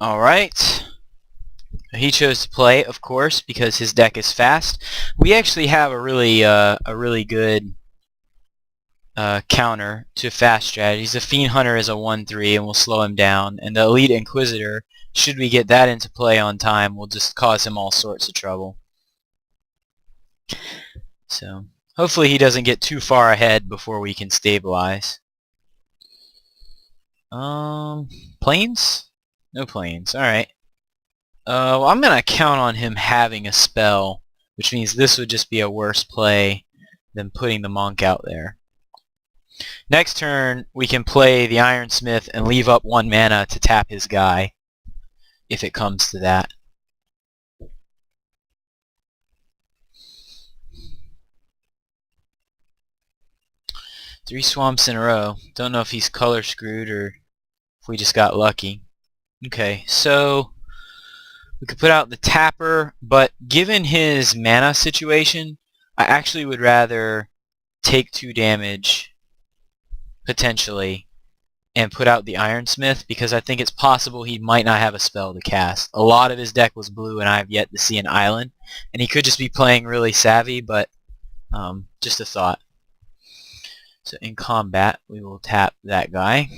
Alright. He chose to play, of course, because his deck is fast. We actually have a really good counter to fast strategies. The Fiend Hunter is a 1/3 and will slow him down, and the Elite Inquisitor, should we get that into play on time, will just cause him all sorts of trouble. So hopefully he doesn't get too far ahead before we can stabilize. Planes? No planes. Alright. Well, I'm going to count on him having a spell, which means this would just be a worse play than putting the monk out there. Next turn, we can play the Ironsmith and leave up 1 mana to tap his guy, if it comes to that. Three swamps in a row. Don't know if he's color screwed or if we just got lucky. Okay, so we could put out the tapper, but given his mana situation, I actually would rather take 2 damage, potentially, and put out the Ironsmith, because I think it's possible he might not have a spell to cast. A lot of his deck was blue, and I have yet to see an island, and he could just be playing really savvy, but just a thought. So in combat, we will tap that guy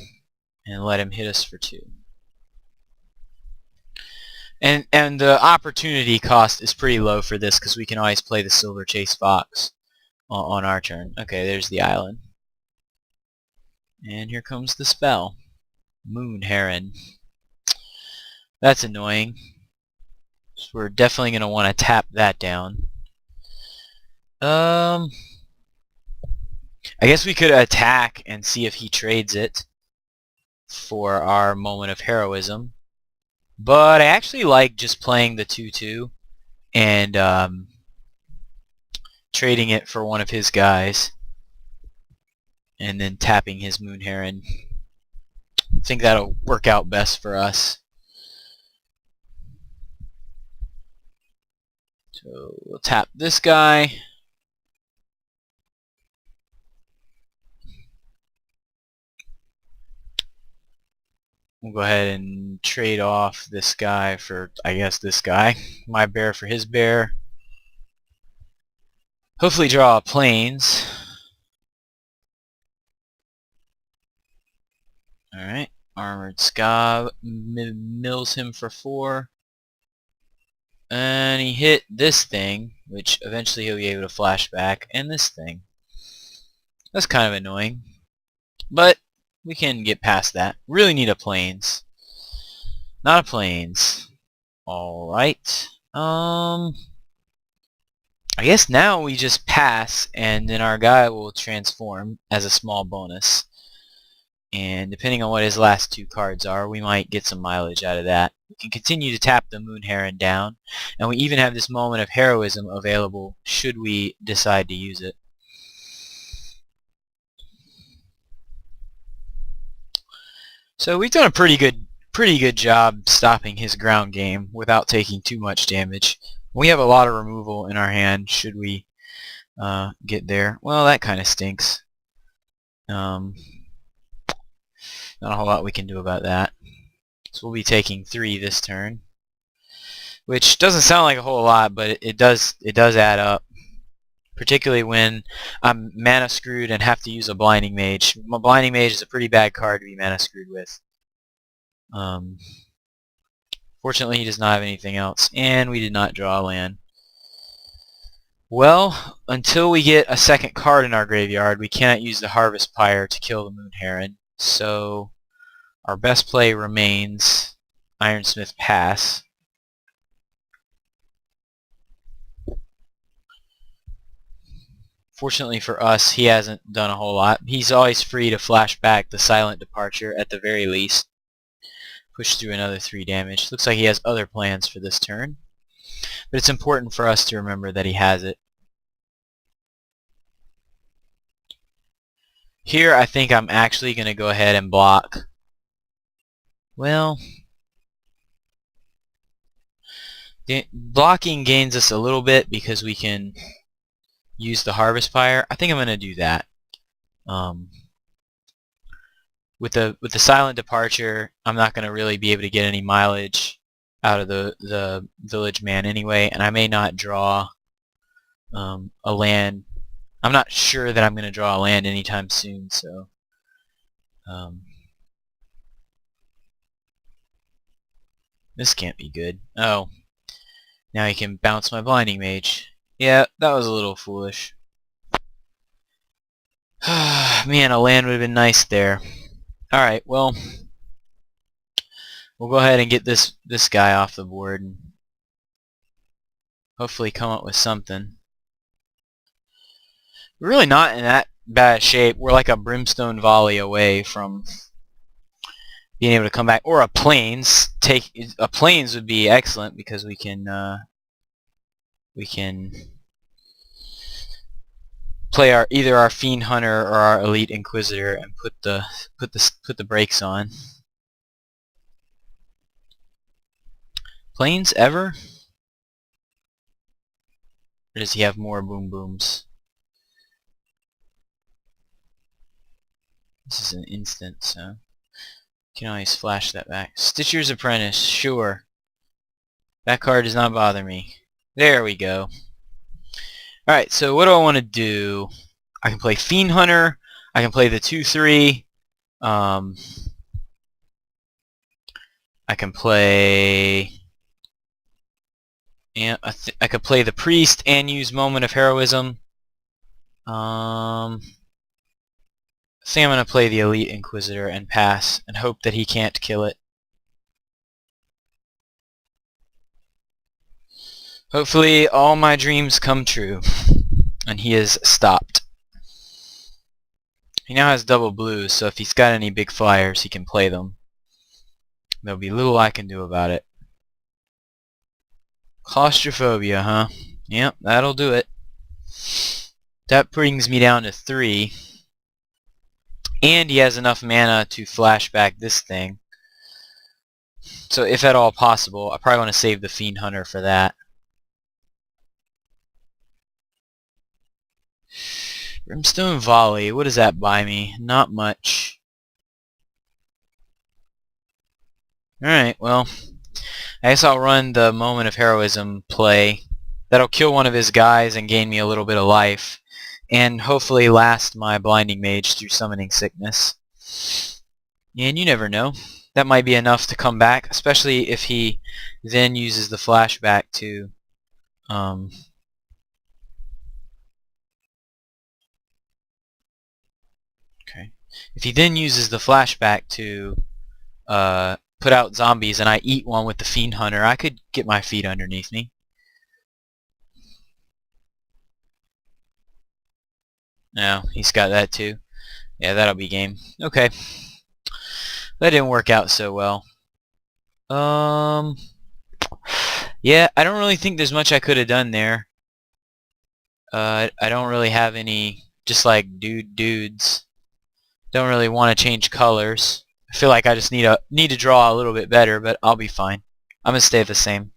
and let him hit us for 2. And the opportunity cost is pretty low for this because we can always play the Silver Chase Fox on our turn. Okay, there's the island. And here comes the spell. Moon Heron. That's annoying. So we're definitely going to want to tap that down. I guess we could attack and see if he trades it for our moment of heroism. But I actually like just playing the 2/2 and trading it for one of his guys and then tapping his Moon Heron. I think that'll work out best for us. So we'll tap this guy. We'll go ahead and trade off this guy for, I guess, this guy. My bear for his bear. Hopefully draw planes. Alright. Armored Scob mills him for 4. And he hit this thing, which eventually he'll be able to flash back, and this thing. That's kind of annoying. But we can get past that. Really need a planes. Not a planes. Alright. I guess now we just pass and then our guy will transform as a small bonus. And depending on what his last 2 cards are, we might get some mileage out of that. We can continue to tap the Moon Heron down, and we even have this moment of heroism available should we decide to use it. So we've done a pretty good job stopping his ground game without taking too much damage. We have a lot of removal in our hand should we get there. Well, that kind of stinks. Not a whole lot we can do about that. So we'll be taking 3 this turn, which doesn't sound like a whole lot, but it does add up. Particularly when I'm mana screwed and have to use a Blinding Mage. My Blinding Mage is a pretty bad card to be mana screwed with. Fortunately, he does not have anything else, and we did not draw a land. Well, until we get a second card in our graveyard, we cannot use the Harvest Pyre to kill the Moon Heron. So our best play remains Ironsmith pass. Fortunately for us, he hasn't done a whole lot. He's always free to flash back the Silent Departure at the very least. Push through another 3 damage. Looks like he has other plans for this turn. But it's important for us to remember that he has it. Here I think I'm actually going to go ahead and block. Well, blocking gains us a little bit because we can use the Harvest Pyre. I think I'm going to do that. with the silent departure, I'm not going to really be able to get any mileage out of the village man anyway, and I may not draw a land. I'm not sure that I'm going to draw a land anytime soon, so this can't be good. Oh, now he can bounce my blinding mage. Yeah, that was a little foolish. Man, a land would have been nice there. Alright, well, we'll go ahead and get this guy off the board and hopefully come up with something. We're really not in that bad shape. We're like a brimstone volley away from being able to come back. Or a plains. A plains would be excellent because we can play either our Fiend Hunter or our Elite Inquisitor and put the brakes on. Plains ever? Or does he have more boom booms? This is an instant, so you can always flash that back. Stitcher's Apprentice, sure. That card does not bother me. There we go. Alright, so what do I want to do? I can play Fiend Hunter. I can play the 2/3. I can play... And I could play the Priest and use Moment of Heroism. I think I'm going to play the Elite Inquisitor and pass and hope that he can't kill it. Hopefully all my dreams come true and he is stopped. He now has double blues, so if he's got any big flyers he can play them. There'll be little I can do about it. Claustrophobia, huh? Yep, that'll do it. That brings me down to 3. And he has enough mana to flash back this thing. So if at all possible, I probably want to save the Fiend Hunter for that. Brimstone Volley, what does that buy me? Not much. Alright, well, I guess I'll run the Moment of Heroism play. That'll kill one of his guys and gain me a little bit of life. And hopefully last my Blinding Mage through Summoning Sickness. And you never know. That might be enough to come back, especially if he then uses the flashback to... Okay. If he then uses the flashback to put out zombies and I eat one with the Fiend Hunter, I could get my feet underneath me. No, he's got that too. Yeah, that'll be game. Okay. That didn't work out so well. Yeah, I don't really think there's much I could have done there. I don't really have any just like dudes. Don't really want to change colors. I feel like I just need to draw a little bit better, but I'll be fine. I'm gonna stay the same.